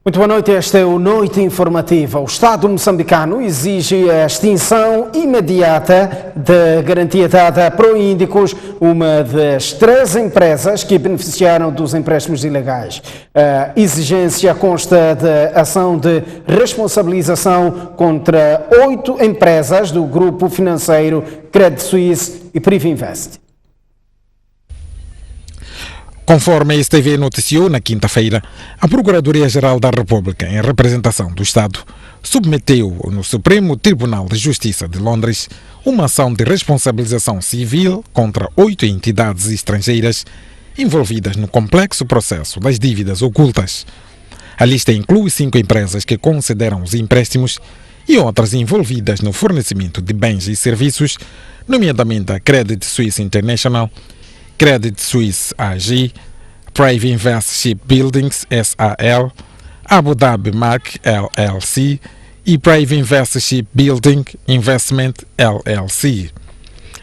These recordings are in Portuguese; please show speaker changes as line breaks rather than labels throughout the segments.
Muito boa noite, esta é o Noite Informativa. O Estado moçambicano exige a extinção imediata da garantia dada a Proíndicos, uma das 3 empresas que beneficiaram dos empréstimos ilegais. A exigência consta da ação de responsabilização contra 8 empresas do grupo financeiro Credit Suisse e Privinvest.
Conforme a STV noticiou na quinta-feira, a Procuradoria-Geral da República, em representação do Estado, submeteu no Supremo Tribunal de Justiça de Londres uma ação de responsabilização civil contra 8 entidades estrangeiras envolvidas no complexo processo das dívidas ocultas. A lista inclui 5 empresas que concederam os empréstimos e outras envolvidas no fornecimento de bens e serviços, nomeadamente a Credit Suisse International, Credit Suisse AG, Privinvest Shipbuildings SAL, Abu Dhabi Mark LLC e Privinvest Shipbuilding Investment LLC.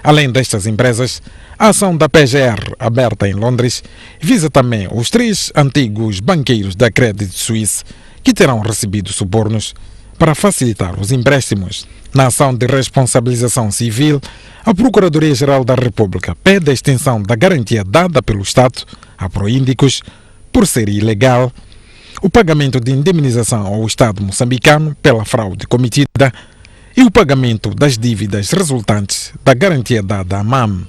Além destas empresas, a ação da PGR, aberta em Londres, visa também os 3 antigos banqueiros da Credit Suisse que terão recebido subornos para facilitar os empréstimos. Na ação de responsabilização civil, a Procuradoria-Geral da República pede a extensão da garantia dada pelo Estado a Proíndicos por ser ilegal, o pagamento de indemnização ao Estado moçambicano pela fraude cometida e o pagamento das dívidas resultantes da garantia dada à MAM.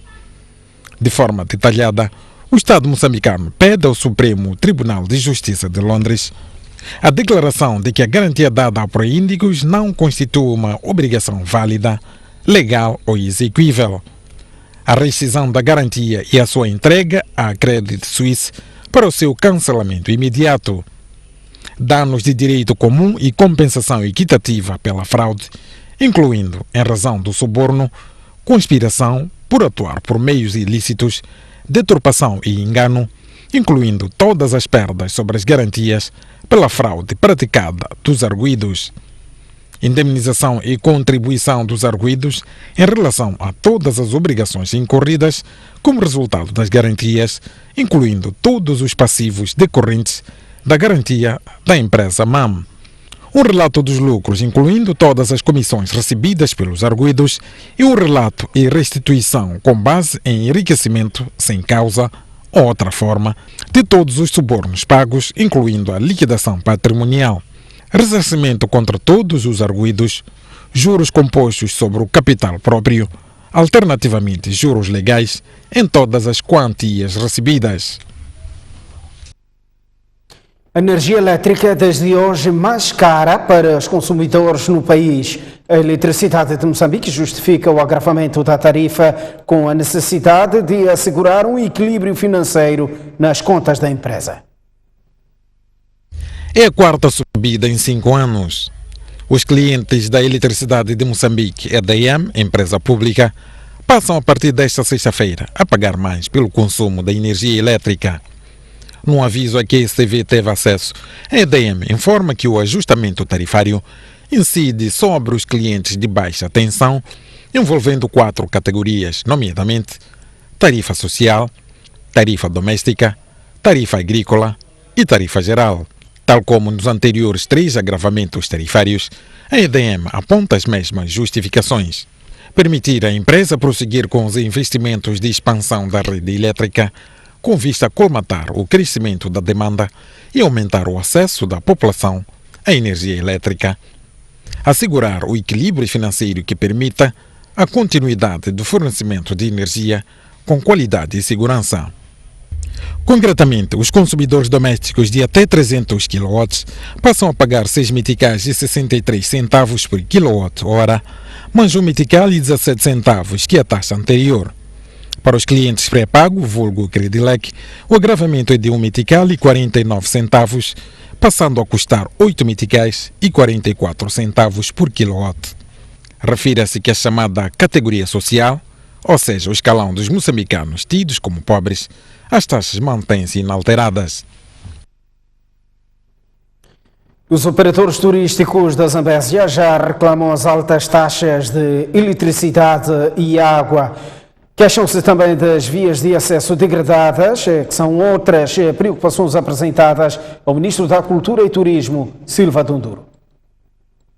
De forma detalhada, o Estado moçambicano pede ao Supremo Tribunal de Justiça de Londres a declaração de que a garantia dada a Proíndicos não constitui uma obrigação válida, legal ou exequível. A rescisão da garantia e a sua entrega à Credit Suisse para o seu cancelamento imediato. Danos de direito comum e compensação equitativa pela fraude, incluindo, em razão do suborno, conspiração por atuar por meios ilícitos, deturpação e engano, incluindo todas as perdas sobre as garantias pela fraude praticada dos arguidos. Indemnização e contribuição dos arguidos em relação a todas as obrigações incorridas como resultado das garantias, incluindo todos os passivos decorrentes da garantia da empresa MAM. Um relato dos lucros, incluindo todas as comissões recebidas pelos arguidos, e um relato e restituição com base em enriquecimento sem causa ou outra forma de todos os subornos pagos, incluindo a liquidação patrimonial, ressarcimento contra todos os arguidos, juros compostos sobre o capital próprio, alternativamente juros legais, em todas as quantias recebidas.
A energia elétrica é desde hoje mais cara para os consumidores no país. A Eletricidade de Moçambique justifica o agravamento da tarifa com a necessidade de assegurar um equilíbrio financeiro nas contas da empresa.
É a 4ª subida em 5 anos. Os clientes da Eletricidade de Moçambique, EDM, empresa pública, passam a partir desta sexta-feira a pagar mais pelo consumo da energia elétrica. Num aviso a que a STV teve acesso, a EDM informa que o ajustamento tarifário incide sobre os clientes de baixa tensão, envolvendo 4 categorias, nomeadamente tarifa social, tarifa doméstica, tarifa agrícola e tarifa geral. Tal como nos anteriores 3 agravamentos tarifários, a EDM aponta as mesmas justificações: permitir à empresa prosseguir com os investimentos de expansão da rede elétrica, com vista a colmatar o crescimento da demanda e aumentar o acesso da população à energia elétrica, assegurar o equilíbrio financeiro que permita a continuidade do fornecimento de energia com qualidade e segurança. Concretamente, os consumidores domésticos de até 300 kW passam a pagar 6 meticais e 63 centavos por kWh, mas 1 metical e 17 centavos, que é a taxa anterior. Para os clientes pré-pago, vulgo Credilec, o agravamento é de 1 metical e 49 centavos, passando a custar 8 meticais e 44 centavos por quilowatt. Refira-se que a chamada categoria social, ou seja, o escalão dos moçambicanos tidos como pobres, as taxas mantêm-se inalteradas.
Os operadores turísticos da Zambésia já reclamam as altas taxas de eletricidade e água Queixam-se também das vias de acesso degradadas, que são outras preocupações apresentadas ao Ministro da Cultura e Turismo, Silva Dunduro.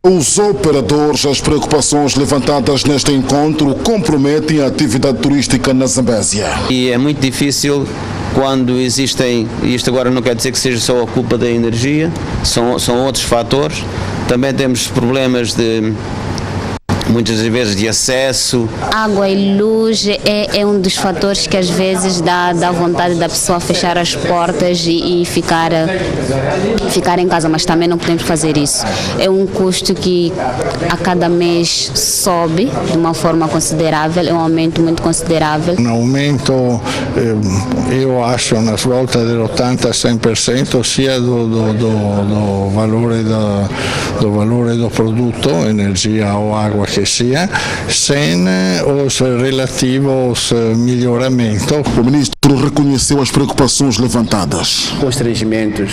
Os operadores, as preocupações levantadas neste encontro comprometem a atividade turística na Zambésia.
E é muito difícil quando existem, e isto agora não quer dizer que seja só a culpa da energia, são outros fatores. Também temos problemas de muitas vezes de acesso.
Água e luz é um dos fatores que às vezes dá vontade da pessoa fechar as portas e ficar em casa, mas também não podemos fazer isso. É um custo que a cada mês sobe de uma forma considerável, é um aumento muito considerável.
Um aumento, eu acho, nas voltas de 80% a 100%, sia do valore do produto, energia ou água que sia, sem os relativos melhoramentos.
O ministro reconheceu as preocupações levantadas.
Constrangimentos,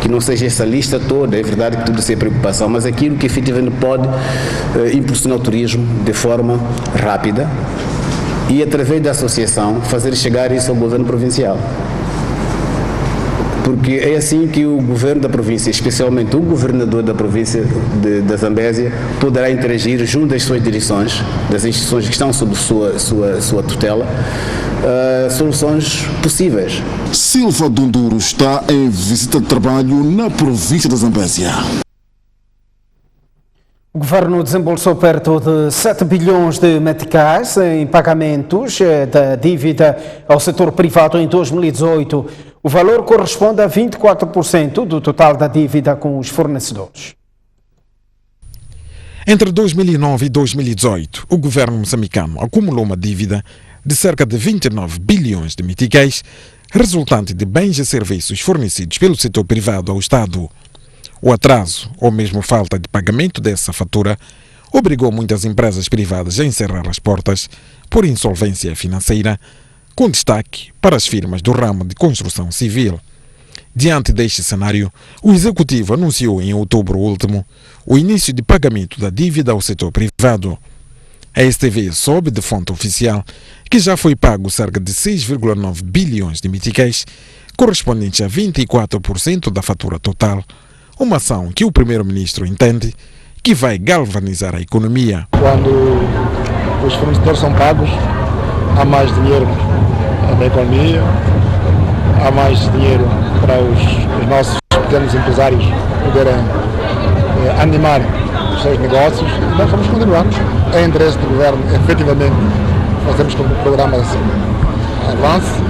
que não seja essa lista toda, é verdade que tudo isso é preocupação, mas aquilo que efetivamente pode impulsionar o turismo de forma rápida e através da associação fazer chegar isso ao governo provincial. Porque é assim que o governo da província, especialmente o governador da província da Zambésia, poderá interagir junto às suas direções, das instituições que estão sob sua tutela, soluções possíveis.
Silva Dunduro está em visita de trabalho na província da Zambésia.
O governo desembolsou perto de 7 bilhões de meticais em pagamentos da dívida ao setor privado em 2018. O valor corresponde a 24% do total da dívida com os fornecedores.
Entre 2009 e 2018, o governo moçambicano acumulou uma dívida de cerca de 29 bilhões de meticais, resultante de bens e serviços fornecidos pelo setor privado ao Estado. O atraso, ou mesmo falta de pagamento dessa fatura, obrigou muitas empresas privadas a encerrar as portas por insolvência financeira, com destaque para as firmas do ramo de construção civil. Diante deste cenário, o Executivo anunciou em outubro último o início de pagamento da dívida ao setor privado. A STV soube de fonte oficial que já foi pago cerca de 6,9 bilhões de meticais, correspondente a 24% da fatura total, uma ação que o primeiro-ministro entende que vai galvanizar a economia.
Quando os fornecedores são pagos, há mais dinheiro na economia, há mais dinheiro para os nossos pequenos empresários poderem animar os seus negócios. Nós vamos continuar. É interesse do governo, efetivamente, fazemos com que o programa avance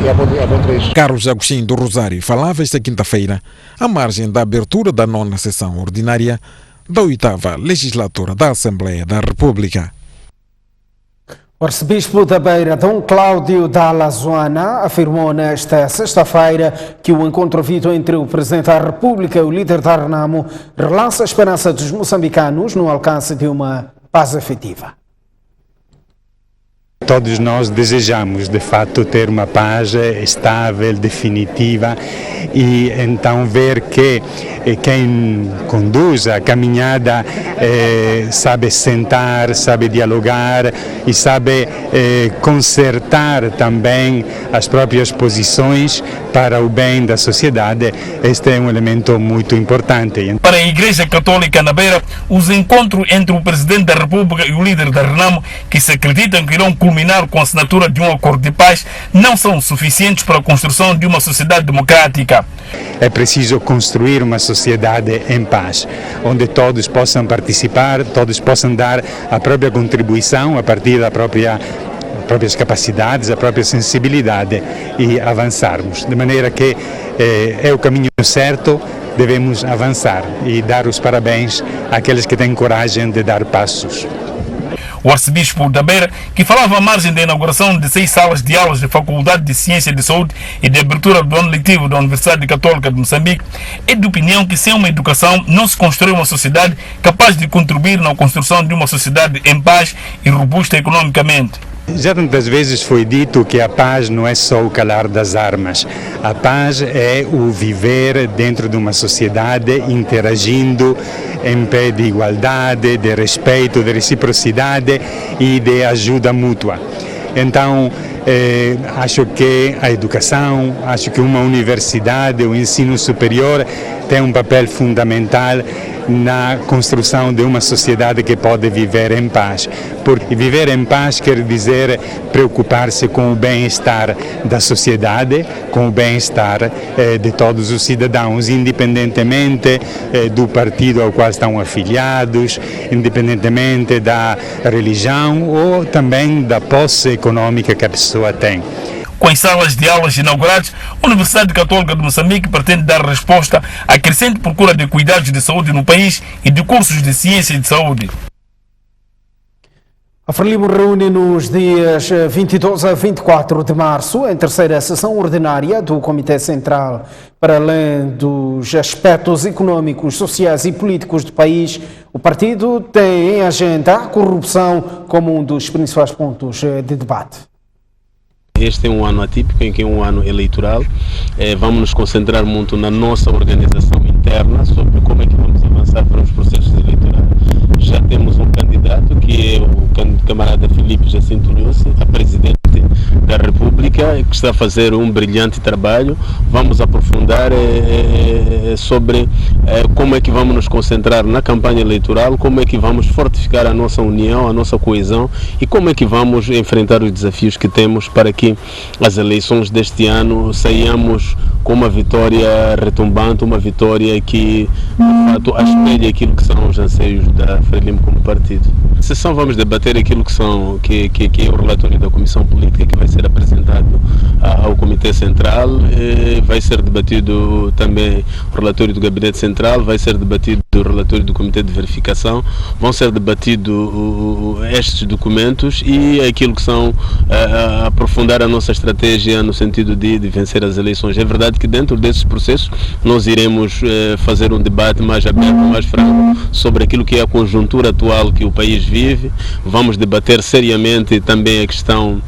e é bom trecho.
Carlos Agostinho do Rosário falava esta quinta-feira à margem da abertura da 9ª sessão ordinária da 8ª legislatura da Assembleia da República.
O arcebispo da Beira, Dom Cláudio Dalla Zoana, afirmou nesta sexta-feira que o encontro havido entre o Presidente da República e o líder da Renamo relança a esperança dos moçambicanos no alcance de uma paz efetiva.
Todos nós desejamos, de fato, ter uma paz estável, definitiva, e então ver que quem conduz a caminhada sabe sentar, sabe dialogar e sabe consertar também as próprias posições para o bem da sociedade. Este é um elemento muito importante.
Para a Igreja Católica na Beira, os encontros entre o Presidente da República e o líder da Renamo, que se acreditam que irão culminar com a assinatura de um acordo de paz, não são suficientes para a construção de uma sociedade democrática.
É preciso construir uma sociedade em paz, onde todos possam participar, todos possam dar a própria contribuição a partir das próprias capacidades, a própria sensibilidade e avançarmos. De maneira que é o caminho certo, devemos avançar e dar os parabéns àqueles que têm coragem de dar passos.
O arcebispo da Beira, que falava à margem da inauguração de 6 salas de aulas da Faculdade de Ciência de Saúde e de abertura do ano letivo da Universidade Católica de Moçambique, é de opinião que sem uma educação não se constrói uma sociedade capaz de contribuir na construção de uma sociedade em paz e robusta economicamente.
Já tantas vezes foi dito que a paz não é só o calar das armas. A paz é o viver dentro de uma sociedade interagindo em pé de igualdade, de respeito, de reciprocidade e de ajuda mútua. Então, acho que a educação, acho que uma universidade, o ensino superior tem um papel fundamental na construção de uma sociedade que pode viver em paz. Porque viver em paz quer dizer preocupar-se com o bem-estar da sociedade, com o bem-estar de todos os cidadãos, independentemente do partido ao qual estão afiliados, independentemente da religião ou também da posse econômica que a pessoa tem.
Com as salas de aulas inauguradas, a Universidade Católica de Moçambique pretende dar resposta à crescente procura de cuidados de saúde no país e de cursos de ciência de saúde.
A Frelimo reúne nos dias 22 a 24 de março a terceira sessão ordinária do Comitê Central. Para além dos aspectos econômicos, sociais e políticos do país, o partido tem em agenda a corrupção como um dos principais pontos de debate.
Este é um ano atípico, em que é um ano eleitoral. Vamos nos concentrar muito na nossa organização interna sobre como é que vamos avançar para os processos eleitorais. Já temos um candidato que é o camarada Filipe Jacinto Lúcio, a presidente da República, que está a fazer um brilhante trabalho. Vamos aprofundar sobre como é que vamos nos concentrar na campanha eleitoral, como é que vamos fortificar a nossa união, a nossa coesão e como é que vamos enfrentar os desafios que temos para que as eleições deste ano saiamos com uma vitória retumbante, uma vitória que de fato espelha aquilo que são os anseios da Frelimo como partido. Na sessão vamos debater aquilo que é o relatório da Comissão Política, que vai ser apresentado ao Comitê Central, vai ser debatido também o relatório do Gabinete Central, vai ser debatido o relatório do Comitê de Verificação, vão ser debatidos estes documentos e aquilo que são aprofundar a nossa estratégia no sentido de vencer as eleições. É verdade que dentro desses processos nós iremos fazer um debate mais aberto, mais franco sobre aquilo que é a conjuntura atual que o país vive. Vamos debater seriamente também a questão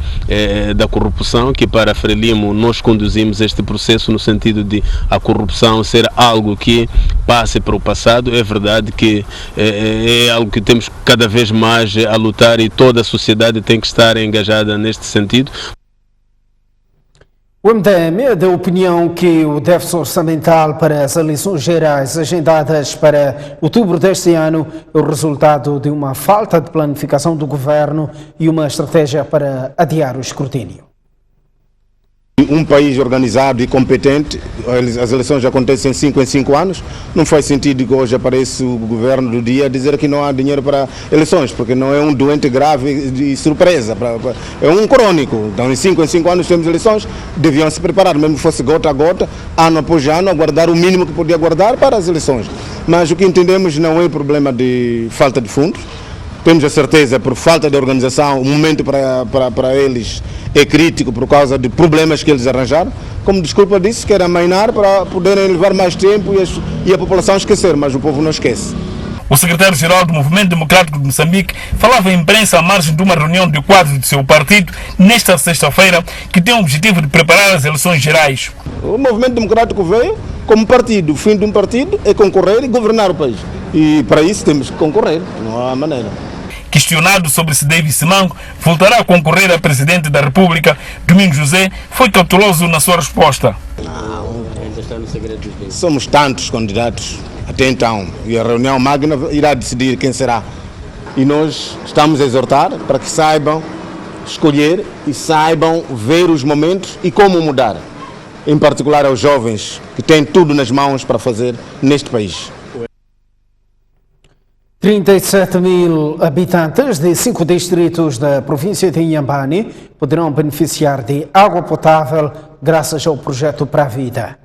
da corrupção, que para a Frelimo nós conduzimos este processo no sentido de a corrupção ser algo que passe para o passado. É verdade que é algo que temos cada vez mais a lutar e toda a sociedade tem que estar engajada neste sentido.
O MDM é da opinião que o déficit orçamental para as eleições gerais agendadas para outubro deste ano é o resultado de uma falta de planificação do governo e uma estratégia para adiar o escrutínio.
Um país organizado e competente, as eleições acontecem 5 em 5 anos, não faz sentido que hoje apareça o governo do dia dizer que não há dinheiro para eleições, porque não é um doente grave de surpresa, é um crônico. Então em 5 anos temos eleições, deviam se preparar, mesmo que fosse gota a gota, ano após ano, aguardar o mínimo que podia aguardar para as eleições. Mas o que entendemos não é problema de falta de fundos. Temos a certeza, por falta de organização, o momento para eles é crítico por causa de problemas que eles arranjaram. Como desculpa disso, querem amainar para poderem levar mais tempo e a população esquecer, mas o povo não esquece.
O secretário-geral do Movimento Democrático de Moçambique falava à imprensa à margem de uma reunião de quadros do seu partido nesta sexta-feira, que tem o objetivo de preparar as eleições gerais.
O Movimento Democrático veio como partido. O fim de um partido é concorrer e governar o país. E para isso temos que concorrer, não há maneira.
Questionado sobre se David Simango voltará a concorrer a presidente da República, Domingos José foi cauteloso na sua resposta.
Somos tantos candidatos até então e a reunião magna irá decidir quem será. E nós estamos a exortar para que saibam escolher e saibam ver os momentos e como mudar. Em particular aos jovens que têm tudo nas mãos para fazer neste país.
37 mil habitantes de 5 distritos da província de Inhambane poderão beneficiar de água potável graças ao projeto Para a Vida.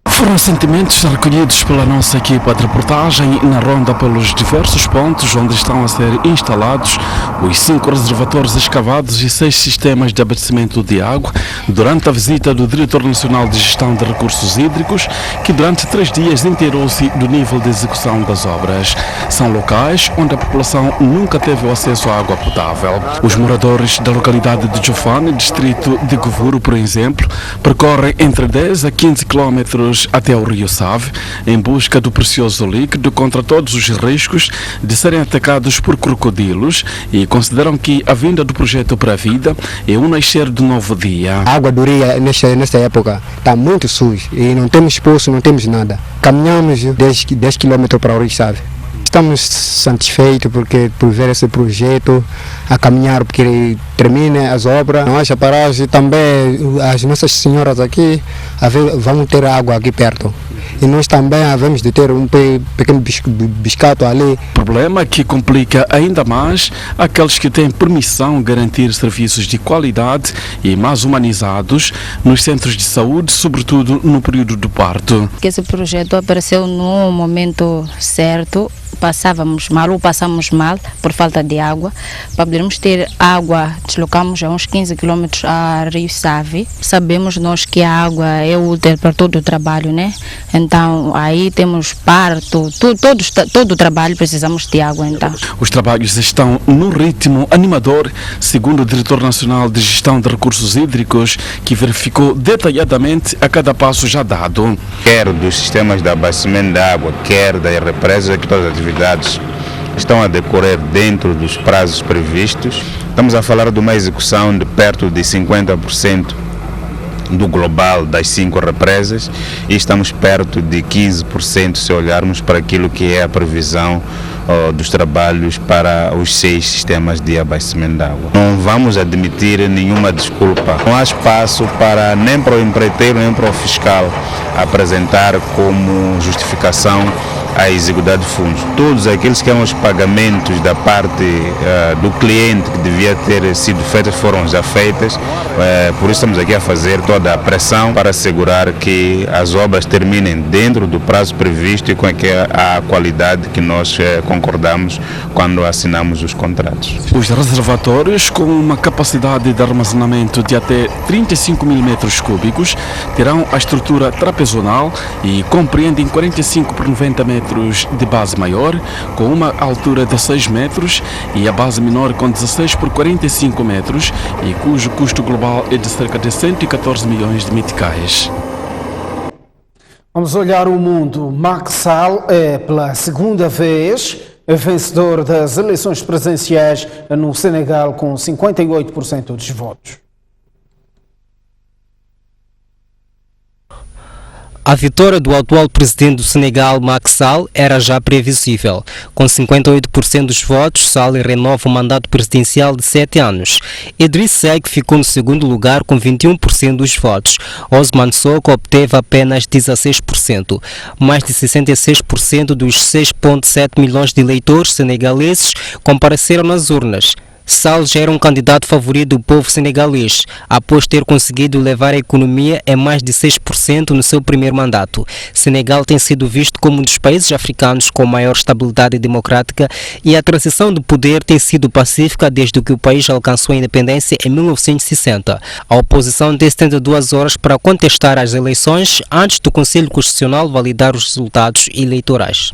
Foram sentimentos recolhidos pela nossa equipa de reportagem na ronda pelos diversos pontos onde estão a ser instalados os 5 reservatórios escavados e 6 sistemas de abastecimento de água durante a visita do Diretor Nacional de Gestão de Recursos Hídricos, que durante 3 dias inteirou-se do nível de execução das obras. São locais onde a população nunca teve o acesso à água potável. Os moradores da localidade de Jofane, distrito de Govuro, por exemplo, percorrem entre 10 a 15 quilómetros até o rio Save em busca do precioso líquido contra todos os riscos de serem atacados por crocodilos e consideram que a vinda do projeto para a vida é um nascer de novo dia.
A água do rio nesta época está muito suja e não temos poço, não temos nada. Caminhamos 10 km para o rio Save. Estamos satisfeitos por ver esse projeto a caminhar, porque termina as obras, não haja paragem. Também as nossas senhoras aqui vão ter água aqui perto. E nós também havemos de ter um pequeno biscato ali.
Problema que complica ainda mais aqueles que têm permissão de garantir serviços de qualidade e mais humanizados nos centros de saúde, sobretudo no período do parto.
Esse projeto apareceu no momento certo. Passamos mal por falta de água. Para podermos ter água, deslocamos a uns 15 km a Rio Save. Sabemos nós que a água é útil para todo o trabalho, né? Então aí temos parto, todo o trabalho precisamos de água. Então
os trabalhos estão num ritmo animador, segundo o diretor nacional de gestão de recursos hídricos, que verificou detalhadamente a cada passo já dado.
Quer dos sistemas de abastecimento de água, quer das represas, que todas as atividades estão a decorrer dentro dos prazos previstos. Estamos a falar de uma execução de perto de 50% do global das 5 represas e estamos perto de 15% se olharmos para aquilo que é a previsão dos trabalhos para os 6 sistemas de abastecimento de água. Não vamos admitir nenhuma desculpa. Não há espaço para nem para o empreiteiro nem para o fiscal apresentar como justificação a exiguidade de fundos. Todos aqueles que eram os pagamentos da parte do cliente que devia ter sido feitas foram já feitas, por isso estamos aqui a fazer toda a pressão para assegurar que as obras terminem dentro do prazo previsto e com a qualidade que nós concordamos quando assinamos os contratos.
Os reservatórios, com uma capacidade de armazenamento de até 35 mil metros cúbicos, terão a estrutura trapezonal e compreendem 45 por 90 metros de base maior, com uma altura de 6 metros, e a base menor com 16 por 45 metros, e cujo custo global é de cerca de 114 milhões de meticais.
Vamos olhar o mundo. Macky Sall é, pela segunda vez, vencedor das eleições presidenciais no Senegal com 58% dos votos.
A vitória do atual presidente do Senegal, Macky Sall, era já previsível. Com 58% dos votos, Sall renova o mandato presidencial de 7 anos. Idriss Seck ficou no segundo lugar com 21% dos votos. Ousmane Sonko obteve apenas 16%. Mais de 66% dos 6,7 milhões de eleitores senegaleses compareceram nas urnas. Sall já era um candidato favorito do povo senegalês, após ter conseguido levar a economia a mais de 6% no seu primeiro mandato. Senegal tem sido visto como um dos países africanos com maior estabilidade democrática e a transição do poder tem sido pacífica desde que o país alcançou a independência em 1960. A oposição tem 72 horas para contestar as eleições antes do Conselho Constitucional validar os resultados eleitorais.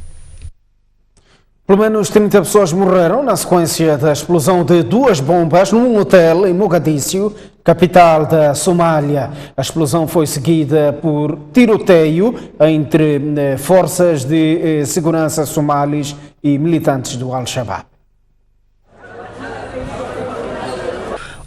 Pelo menos 30 pessoas morreram na sequência da explosão de 2 bombas num hotel em Mogadíscio, capital da Somália. A explosão foi seguida por tiroteio entre forças de segurança somalis e militantes do Al-Shabaab.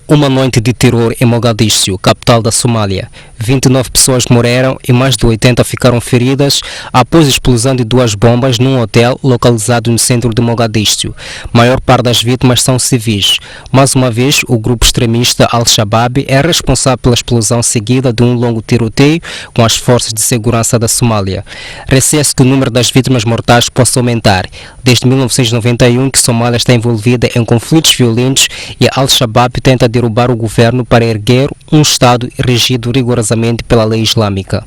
Uma noite de terror em Mogadíscio, capital da Somália. 29 pessoas morreram e mais de 80 ficaram feridas após a explosão de 2 bombas num hotel localizado no centro de Mogadíscio. A maior parte das vítimas são civis. Mais uma vez, o grupo extremista Al-Shabaab é responsável pela explosão seguida de um longo tiroteio com as forças de segurança da Somália. Receia-se que o número das vítimas mortais possa aumentar. Desde 1991 que Somália está envolvida em conflitos violentos e Al-Shabaab tenta derrubar o governo para erguer um Estado regido rigorosamente pela lei islâmica.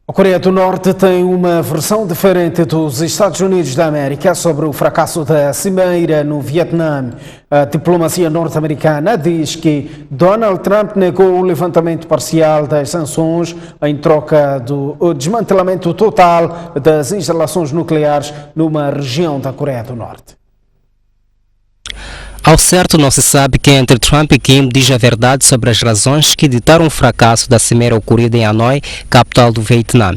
A Coreia do Norte tem uma versão diferente dos Estados Unidos da América sobre o fracasso da cimeira no Vietnã. A diplomacia norte-americana diz que Donald Trump negou o levantamento parcial das sanções em troca do desmantelamento total das instalações nucleares numa região da Coreia do Norte.
Ao certo, não se sabe quem entre Trump e Kim diz a verdade sobre as razões que ditaram o fracasso da cimeira ocorrida em Hanoi, capital do Vietnã.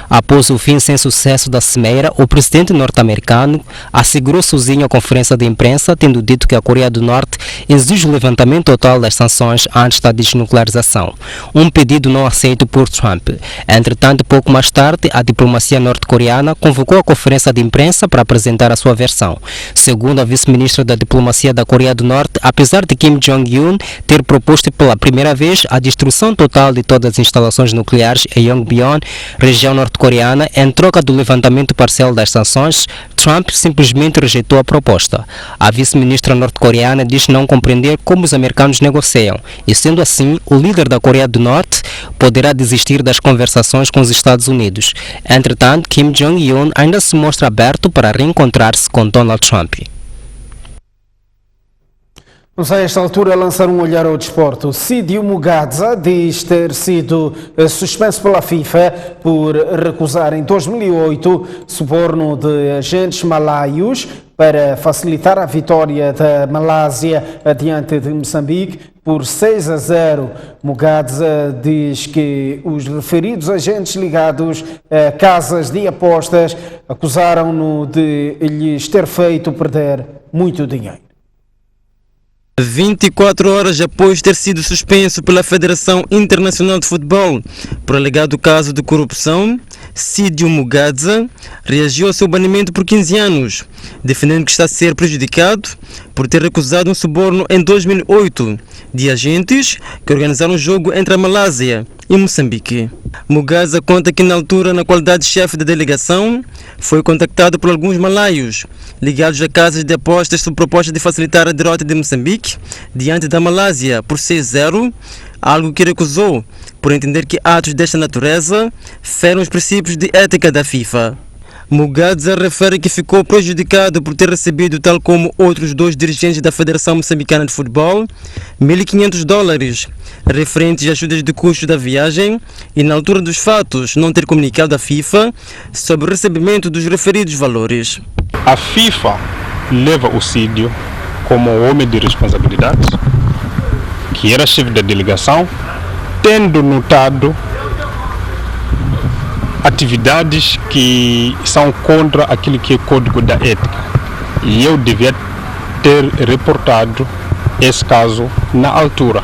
Após o fim sem sucesso da cimeira, o presidente norte-americano assegurou sozinho à conferência de imprensa, tendo dito que a Coreia do Norte exige o levantamento total das sanções antes da desnuclearização, um pedido não aceito por Trump. Entretanto, pouco mais tarde, a diplomacia norte-coreana convocou a conferência de imprensa para apresentar a sua versão. Segundo a vice-ministra da diplomacia da Coreia do Norte, apesar de Kim Jong-un ter proposto pela primeira vez a destruição total de todas as instalações nucleares em Yongbyon, região norte-coreana, em troca do levantamento parcial das sanções, Trump simplesmente rejeitou a proposta. A vice-ministra norte-coreana diz não compreender como os americanos negociam e, sendo assim, o líder da Coreia do Norte poderá desistir das conversações com os Estados Unidos. Entretanto, Kim Jong-un ainda se mostra aberto para reencontrar-se com Donald Trump.
Vamos a esta altura lançar um olhar ao desporto. Sidio Mugadza diz ter sido suspenso pela FIFA por recusar em 2008 suborno de agentes malaios para facilitar a vitória da Malásia adiante de Moçambique por 6-0. Mugadza diz que os referidos agentes ligados a casas de apostas acusaram-no de lhes ter feito perder muito dinheiro.
24 horas após ter sido suspenso pela Federação Internacional de Futebol por alegado caso de corrupção, Sidio Mugadza reagiu ao seu banimento por 15 anos, defendendo que está a ser prejudicado por ter recusado um suborno em 2008 de agentes que organizaram um jogo entre a Malásia e Moçambique. Mugadza conta que na altura, na qualidade de chefe da delegação, foi contactado por alguns malaios ligados a casas de apostas sob proposta de facilitar a derrota de Moçambique diante da Malásia por 6-0, algo que recusou por entender que atos desta natureza ferem os princípios de ética da FIFA. Mugadza refere que ficou prejudicado por ter recebido, tal como outros dois dirigentes da Federação Moçambicana de Futebol, $1.500 referentes a ajudas de custo da viagem e, na altura dos fatos, não ter comunicado à FIFA sobre o recebimento dos referidos valores.
A FIFA leva o Sidio como homem de responsabilidade, que era chefe da delegação, tendo notado atividades que são contra aquilo que é o código da ética. E eu devia ter reportado esse caso na altura,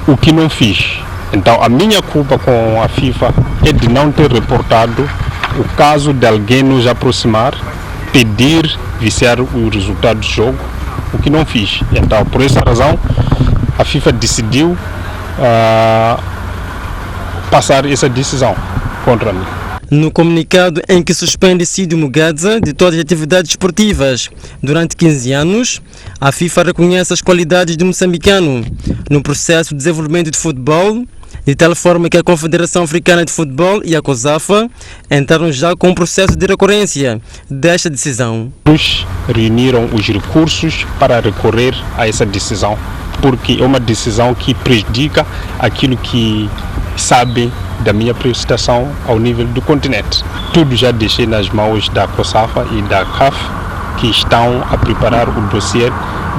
o que não fiz. Então a minha culpa com a FIFA é de não ter reportado o caso de alguém nos aproximar, pedir, viciar o resultado do jogo, o que não fiz. Então por essa razão a FIFA decidiu passar essa decisão contra mim.
No comunicado em que suspende Sidio Mugadza de todas as atividades esportivas durante 15 anos, a FIFA reconhece as qualidades do moçambicano no processo de desenvolvimento de futebol, de tal forma que a Confederação Africana de Futebol e a COSAFA entraram já com um processo de recorrência desta decisão.
Reuniram os recursos para recorrer a essa decisão, porque é uma decisão que prejudica aquilo que sabem da minha prestação ao nível do continente. Tudo já deixei nas mãos da COSAFA e da CAF, que estão a preparar o dossiê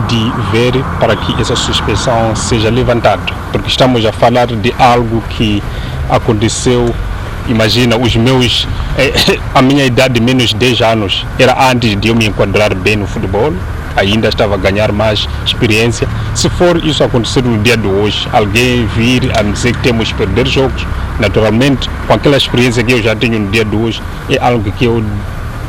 de ver para que essa suspensão seja levantada, porque estamos a falar de algo que aconteceu. Imagina, a minha idade de menos de 10 anos era antes de eu me enquadrar bem no futebol, ainda estava a ganhar mais experiência. Se for isso acontecer no dia de hoje, alguém vir a dizer que temos que perder jogos, naturalmente, com aquela experiência que eu já tenho no dia de hoje, é algo que eu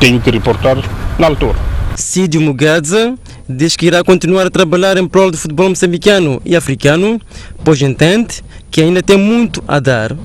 tenho que reportar na altura.
Sidio Mugadza diz que irá continuar a trabalhar em prol do futebol moçambicano e africano, pois entende que ainda tem muito a dar.